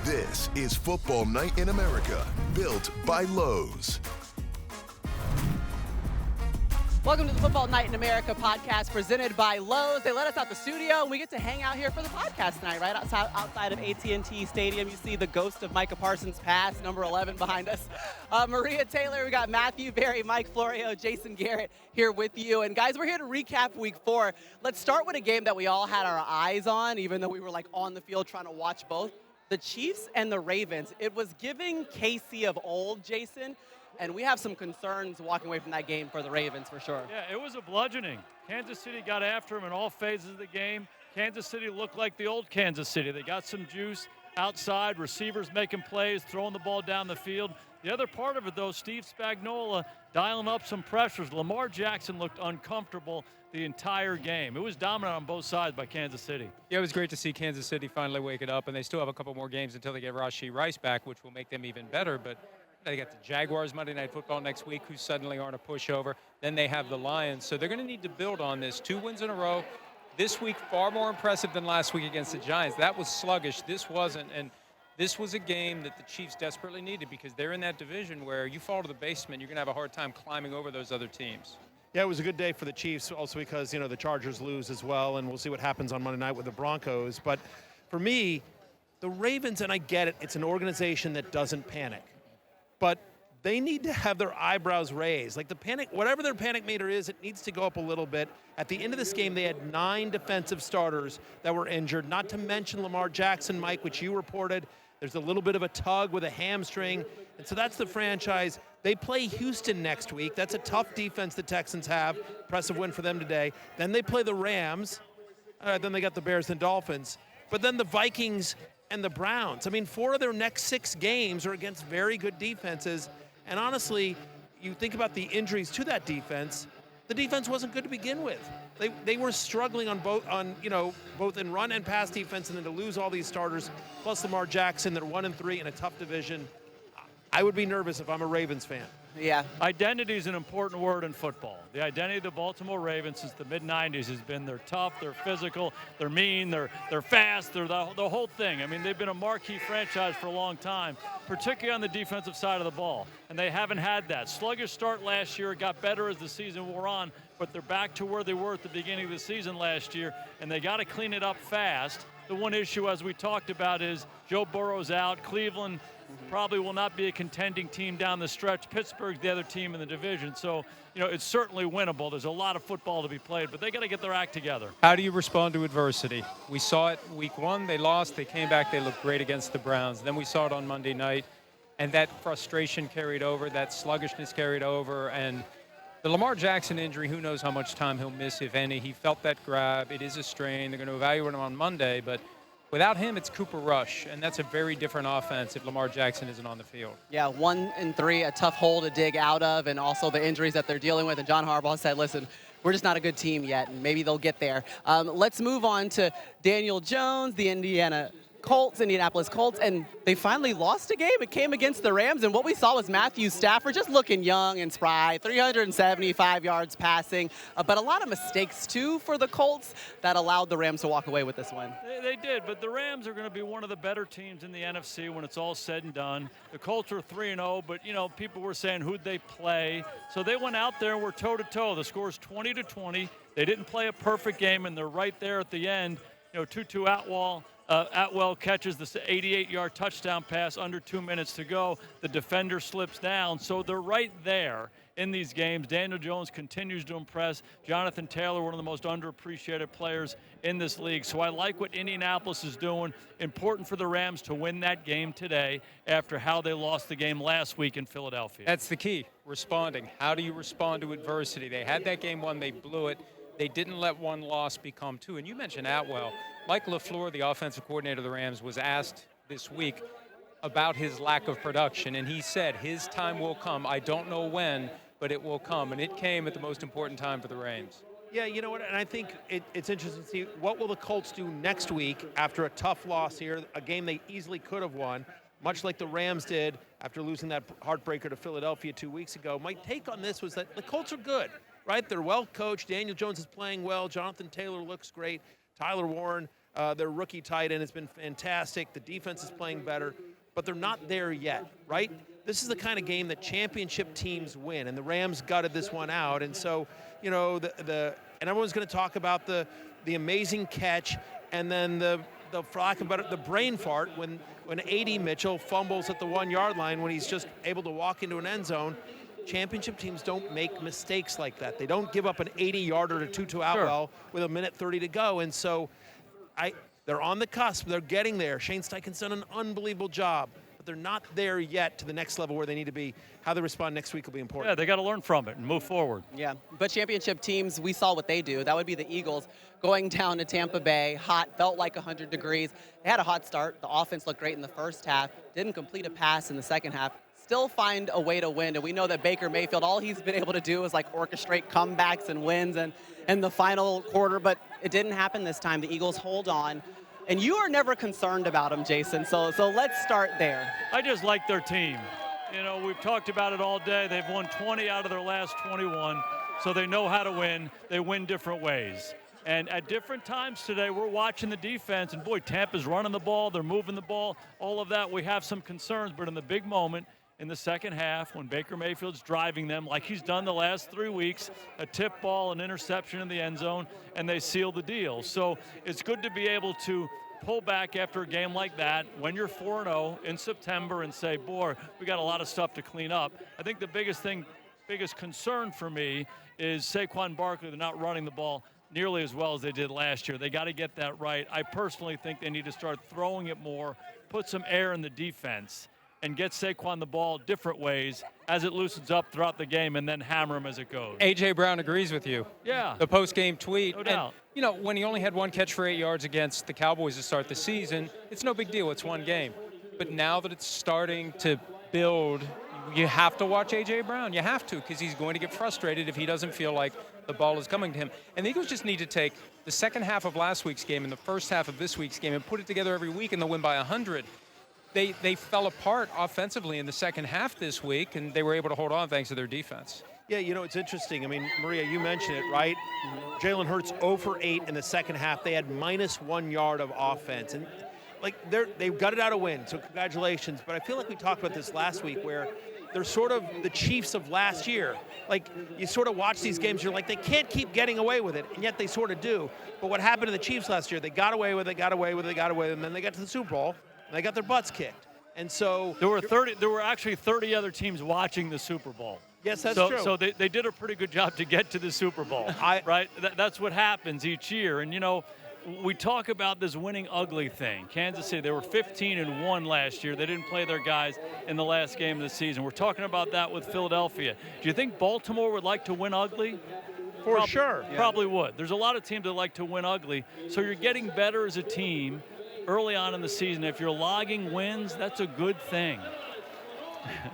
This is Football Night in America, built by Lowe's. Welcome to the Football Night in America podcast presented by Lowe's. They let us out the studio, and we get to hang out here for the podcast tonight, right outside of AT&T Stadium. You see the ghost of Micah Parsons' pass, number 11 behind us. Maria Taylor, we got Matthew Berry, Mike Florio, Jason Garrett here with you. And guys, we're here to recap week 4. Let's start with a game that we all had our eyes on, even though we were like on the field trying to watch both. The Chiefs and the Ravens. It was giving KC of old, Jason. And we have some concerns walking away from that game for the Ravens, for sure. Yeah, it was a bludgeoning. Kansas City got after him in all phases of the game. Kansas City looked like the old Kansas City. They got some juice outside, receivers making plays, throwing the ball down the field. The other part of it, though, Steve Spagnuolo dialing up some pressures. Lamar Jackson looked uncomfortable the entire game. It was dominant on both sides by Kansas City. Yeah, it was great to see Kansas City finally wake it up, and they still have a couple more games until they get Rashee Rice back, which will make them even better. But they got the Jaguars Monday Night Football next week, who suddenly aren't a pushover. Then they have the Lions. So they're going to need to build on this. 2 wins in a row. This week, far more impressive than last week against the Giants. That was sluggish. This wasn't. And this was a game that the Chiefs desperately needed because they're in that division where you fall to the basement, you're going to have a hard time climbing over those other teams. Yeah, it was a good day for the Chiefs also because, the Chargers lose as well, and we'll see what happens on Monday night with the Broncos. But for me, the Ravens, and I get it, it's an organization that doesn't panic. But they need to have their eyebrows raised. Like the panic, whatever their panic meter is, it needs to go up a little bit. At the end of this game, they had 9 defensive starters that were injured, not to mention Lamar Jackson, Mike, which you reported. There's a little bit of a tug with a hamstring. And so that's the franchise. They play Houston next week. That's a tough defense the Texans have. Impressive win for them today. Then they play the Rams. Then they got the Bears and Dolphins. But then the Vikings and the Browns. I mean, 4 of their next 6 games are against very good defenses. And honestly, you think about the injuries to that defense, the defense wasn't good to begin with. They were struggling on both in run and pass defense, and then to lose all these starters, plus Lamar Jackson, they're 1-3 in a tough division. I would be nervous if I'm a Ravens fan. Yeah. Identity is an important word in football. The identity of the Baltimore Ravens since the mid-'90s has been they're tough, they're physical, they're mean, they're fast, they're the whole thing. I mean, they've been a marquee franchise for a long time, particularly on the defensive side of the ball, and they haven't had that. Sluggish start last year, it got better as the season wore on, but they're back to where they were at the beginning of the season last year, and they got to clean it up fast. The one issue, as we talked about, is Joe Burrow's out. Cleveland probably will not be a contending team down the stretch. Pittsburgh's the other team in the division. So, it's certainly winnable. There's a lot of football to be played, but they got to get their act together. How do you respond to adversity? We saw it week 1. They lost. They came back. They looked great against the Browns. Then we saw it on Monday night, and that frustration carried over. That sluggishness carried over. And the Lamar Jackson injury, who knows how much time he'll miss, if any. He felt that grab. It is a strain. They're going to evaluate him on Monday, but without him, it's Cooper Rush, and that's a very different offense if Lamar Jackson isn't on the field. Yeah, 1-3, a tough hole to dig out of, and also the injuries that they're dealing with. And John Harbaugh said, listen, we're just not a good team yet, and maybe they'll get there. Let's move on to Daniel Jones, the Indianapolis Colts, and they finally lost a game. It came against the Rams, and what we saw was Matthew Stafford just looking young and spry, 375 yards passing, but a lot of mistakes, too, for the Colts that allowed the Rams to walk away with this win. They did, but the Rams are going to be one of the better teams in the NFC when it's all said and done. The Colts are 3-0, but, people were saying who'd they play. So they went out there and were toe-to-toe. The score's 20-20. They didn't play a perfect game, and they're right there at the end. Tutu Atwell catches the 88-yard touchdown pass under 2 minutes to go. The defender slips down, so they're right there in these games. Daniel Jones continues to impress. Jonathan Taylor, one of the most underappreciated players in this league. So I like what Indianapolis is doing. Important for the Rams to win that game today after how they lost the game last week in Philadelphia. That's the key, responding. How do you respond to adversity? They had that game won, they blew it. They didn't let one loss become 2. And you mentioned Atwell. Mike LaFleur, the offensive coordinator of the Rams, was asked this week about his lack of production, and he said his time will come. I don't know when, but it will come, and it came at the most important time for the Rams. Yeah, you know what, and I think it's interesting to see what will the Colts do next week after a tough loss here, a game they easily could have won, much like the Rams did after losing that heartbreaker to Philadelphia 2 weeks ago. My take on this was that the Colts are good, right? They're well coached. Daniel Jones is playing well. Jonathan Taylor looks great. Tyler Warren Their rookie tight end has been fantastic. The defense is playing better, but they're not there yet, right? This is the kind of game that championship teams win, and the Rams gutted this one out. And so, you know, and everyone's going to talk about the amazing catch, and then for lack of better, the brain fart when A.D. Mitchell fumbles at the 1-yard line when he's just able to walk into an end zone. Championship teams don't make mistakes like that. They don't give up an 80-yarder to Tutu Atwell with 1:30 to go. And so they're on the cusp. They're getting there. Shane Steichen's done an unbelievable job, but they're not there yet to the next level where they need to be. How they respond next week will be important. Yeah, they got to learn from it and move forward. Yeah, but championship teams, we saw what they do. That would be the Eagles going down to Tampa Bay, hot, felt like 100 degrees. They had a hot start. The offense looked great in the first half, didn't complete a pass in the second half, still find a way to win. And we know that Baker Mayfield, all he's been able to do is like orchestrate comebacks and wins in the final quarter, but it didn't happen this time. The Eagles hold on. And you are never concerned about them, Jason, so let's start there. I just like their team. You know, we've talked about it all day. They've won 20 out of their last 21, so they know how to win. They win different ways. And at different times today, we're watching the defense, and boy, Tampa's running the ball, they're moving the ball, all of that. We have some concerns, but in the big moment, in the second half, when Baker Mayfield's driving them like he's done the last 3 weeks, a tip ball, an interception in the end zone, and they seal the deal. So it's good to be able to pull back after a game like that when you're 4-0 in September and say, boy, we got a lot of stuff to clean up. I think the biggest concern for me is Saquon Barkley. They're not running the ball nearly as well as they did last year. They got to get that right. I personally think they need to start throwing it more, put some air in the defense, and get Saquon the ball different ways as it loosens up throughout the game, and then hammer him as it goes. A.J. Brown agrees with you. Yeah. The post-game tweet. No doubt. And, you know, when he only had one catch for 8 yards against the Cowboys to start the season, it's no big deal. It's one game. But now that it's starting to build, you have to watch A.J. Brown. You have to, because he's going to get frustrated if he doesn't feel like the ball is coming to him. And the Eagles just need to take the second half of last week's game and the first half of this week's game and put it together every week, and they'll win by 100. They fell apart offensively in the second half this week, and they were able to hold on thanks to their defense. Yeah, you know, it's interesting. I mean, Maria, you mentioned it, right? Jalen Hurts 0 for 8 in the second half. They had -1 yard of offense. And, like, they've gutted out a win, so congratulations. But I feel like we talked about this last week where they're sort of the Chiefs of last year. Like, you sort of watch these games, you're like, they can't keep getting away with it, and yet they sort of do. But what happened to the Chiefs last year? They got away with it, and then they got to the Super Bowl. They got their butts kicked. And so there were actually 30 other teams watching the Super Bowl. Yes, that's true. So they did a pretty good job to get to the Super Bowl, right? That's what happens each year. And, you know, we talk about this winning ugly thing. Kansas City, they were 15-1 last year. They didn't play their guys in the last game of the season. We're talking about that with Philadelphia. Do you think Baltimore would like to win ugly? For sure. Probably would. There's a lot of teams that like to win ugly. So you're getting better as a team early on in the season. If you're logging wins, that's a good thing.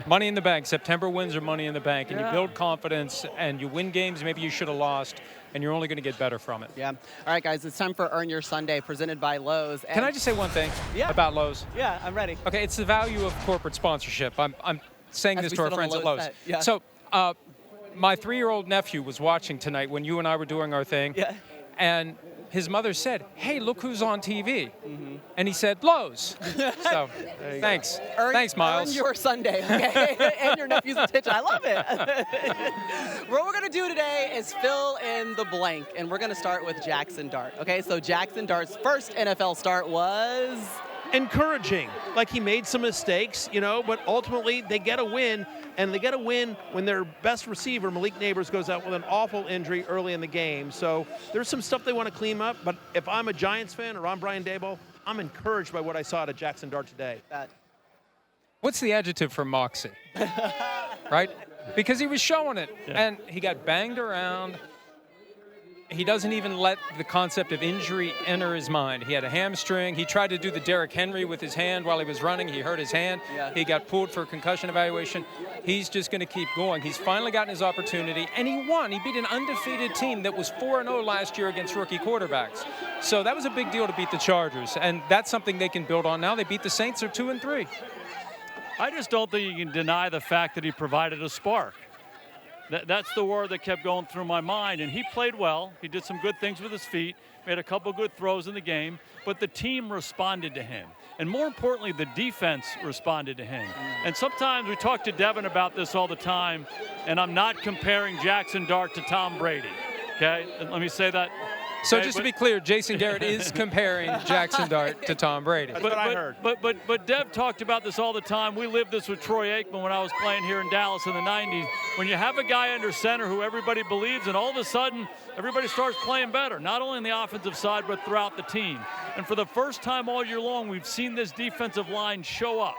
Money in the bank. September wins are money in the bank, and you build confidence, and you win games maybe you should have lost, and you're only going to get better from it. Yeah. All right, guys, it's time for Earn Your Sunday, presented by Lowe's. Can I just say one thing about Lowe's? Yeah, I'm ready. Okay, it's the value of corporate sponsorship. I'm saying this to our friends at Lowe's. Yeah. So my 3-year-old nephew was watching tonight when you and I were doing our thing, and his mother said, "Hey, look who's on TV." And he said, "Lowe's." So, thanks. Thanks, Miles. Earn your Sunday, okay? And your nephew's attention. I love it. What we're going to do today is fill in the blank, and we're going to start with Jaxson Dart. Okay, so Jaxson Dart's first NFL start was encouraging. Like, he made some mistakes, you know, but ultimately they get a win, and they get a win when their best receiver, Malik Neighbors, goes out with an awful injury early in the game. So there's some stuff they want to clean up, but if I'm a Giants fan or I'm Brian Daboll, I'm encouraged by what I saw at Jaxson Dart today. What's the adjective for moxie? Right? Because he was showing it, and he got banged around. He doesn't even let the concept of injury enter his mind. He had a hamstring. He tried to do the Derrick Henry with his hand while he was running. He hurt his hand. He got pulled for a concussion evaluation. He's just going to keep going. He's finally gotten his opportunity, and he won. He beat an undefeated team that was 4-0 last year against rookie quarterbacks. So that was a big deal to beat the Chargers, and that's something they can build on now. They beat the Saints, they're 2-3. I just don't think you can deny the fact that he provided a spark. That's the word that kept going through my mind. And he played well. He did some good things with his feet, made a couple good throws in the game, but the team responded to him. And more importantly, the defense responded to him. And sometimes we talk to Devin about this all the time, and I'm not comparing Jaxson Dart to Tom Brady, okay? And let me say that. So just to be clear, Jason Garrett is comparing Jaxson Dart to Tom Brady. That's what I heard. But Dev talked about this all the time. We lived this with Troy Aikman when I was playing here in Dallas in the 90s. When you have a guy under center who everybody believes, and all of a sudden everybody starts playing better, not only on the offensive side but throughout the team. And for the first time all year long, we've seen this defensive line show up.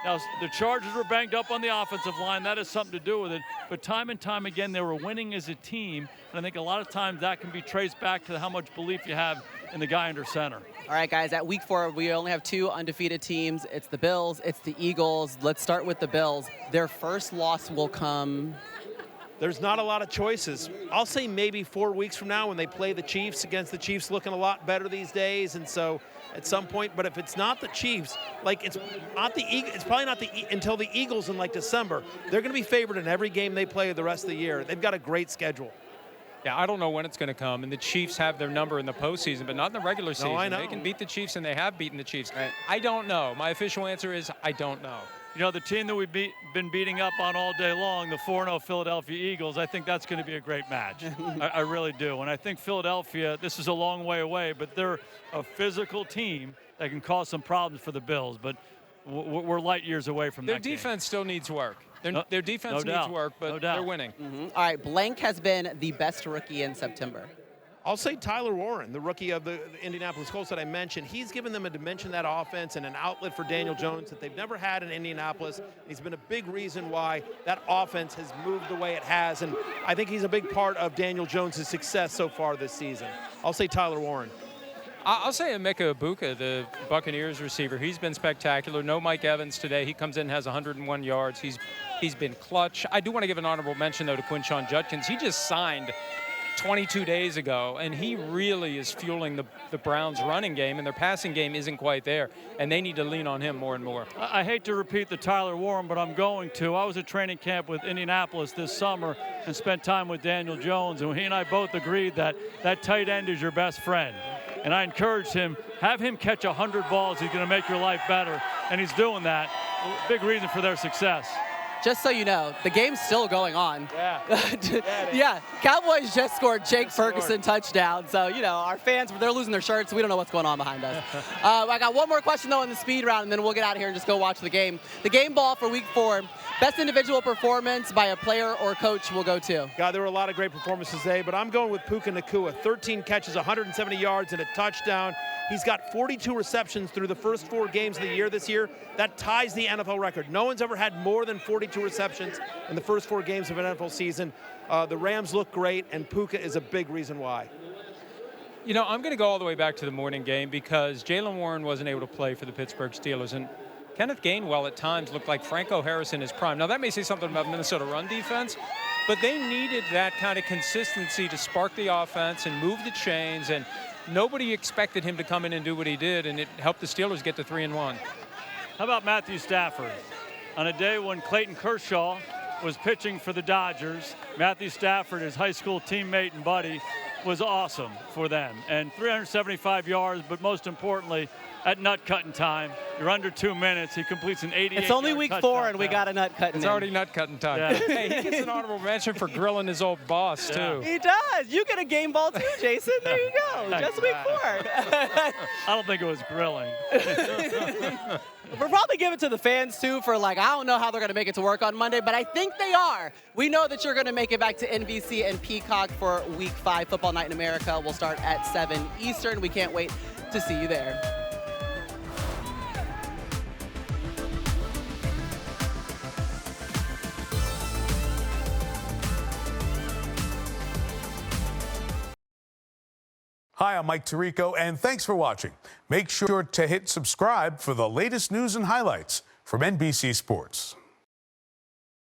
Now, the Chargers were banged up on the offensive line. That has something to do with it. But time and time again, they were winning as a team. And I think a lot of times that can be traced back to how much belief you have in the guy under center. All right, guys, at week 4, we only have 2 undefeated teams. It's the Bills, it's the Eagles. Let's start with the Bills. Their first loss will come. There's not a lot of choices. I'll say maybe 4 weeks from now when they play the Chiefs, against the Chiefs looking a lot better these days. And so at some point, but if it's not the Chiefs, like it's probably not until the Eagles in like December. They're going to be favored in every game they play the rest of the year. They've got a great schedule. Yeah, I don't know when it's going to come, and the Chiefs have their number in the postseason, but not in the regular season. No, I know. They can beat the Chiefs, and they have beaten the Chiefs. Right. I don't know. My official answer is I don't know. You know, the team that we've been beating up on all day long, the 4-0 Philadelphia Eagles, I think that's going to be a great match. I really do. And I think Philadelphia, this is a long way away, but they're a physical team that can cause some problems for the Bills. But we're light years away from that game. Their defense still needs work. Their defense needs work, but they're winning. All right, blank has been the best rookie in September. I'll say Tyler Warren, the rookie of the Indianapolis Colts that I mentioned. He's given them a dimension to that offense and an outlet for Daniel Jones that they've never had in Indianapolis. He's been a big reason why that offense has moved the way it has, and I think he's a big part of Daniel Jones' success so far this season. I'll say Tyler Warren. I'll say Emeka Egbuka, the Buccaneers receiver. He's been spectacular. No Mike Evans today. He comes in and has 101 yards. He's been clutch. I do want to give an honorable mention, though, to Quinshon Judkins. He just signed 22 days ago, and he really is fueling the Browns' running game, and their passing game isn't quite there, and they need to lean on him more and more. I hate to repeat the Tyler Warren, but I'm going to. I was at training camp with Indianapolis this summer and spent time with Daniel Jones, and he and I both agreed that that tight end is your best friend. And I encouraged him, have him catch 100 balls. He's going to make your life better, and he's doing that. Big reason for their success. Just so you know, the game's still going on. Yeah. Yeah, Cowboys just scored Jake Ferguson touchdown. So, you know, our fans, they're losing their shirts. We don't know what's going on behind us. I got one more question, though, in the speed round, and then we'll get out of here and just go watch the game. The game ball for week 4, best individual performance by a player or coach will go to. God, there were a lot of great performances today, but I'm going with Puka Nacua. 13 catches, 170 yards, and a touchdown. He's got 42 receptions through the first 4 games of the year this year. That ties the NFL record. No one's ever had more than 42 receptions in the first 4 games of an NFL season. The Rams look great, and Puka is a big reason why. You know, I'm going to go all the way back to the morning game because Jaylen Warren wasn't able to play for the Pittsburgh Steelers, and Kenneth Gainwell at times looked like Franco Harris in his prime. Now, that may say something about Minnesota run defense, but they needed that kind of consistency to spark the offense and move the chains, and nobody expected him to come in and do what he did, and it helped the Steelers get to 3-1. How about Matthew Stafford? On a day when Clayton Kershaw was pitching for the Dodgers, Matthew Stafford, his high school teammate and buddy, was awesome for them. And 375 yards, but most importantly, at nut cutting time, you're under 2 minutes. He completes an 88-yard It's only week 4, and we got a nut cutting. It's already nut cutting time. Yeah. Hey, he gets an honorable mention for grilling his old boss, too. He does. You get a game ball, too, Jason. There you go. Just week 4. I don't think it was grilling. We'll probably give it to the fans, too, for I don't know how they're going to make it to work on Monday, but I think they are. We know that you're going to make it back to NBC and Peacock for Week 5, Football Night in America. We'll start at 7 Eastern. We can't wait to see you there. Hi, I'm Mike Tirico, and thanks for watching. Make sure to hit subscribe for the latest news and highlights from NBC Sports.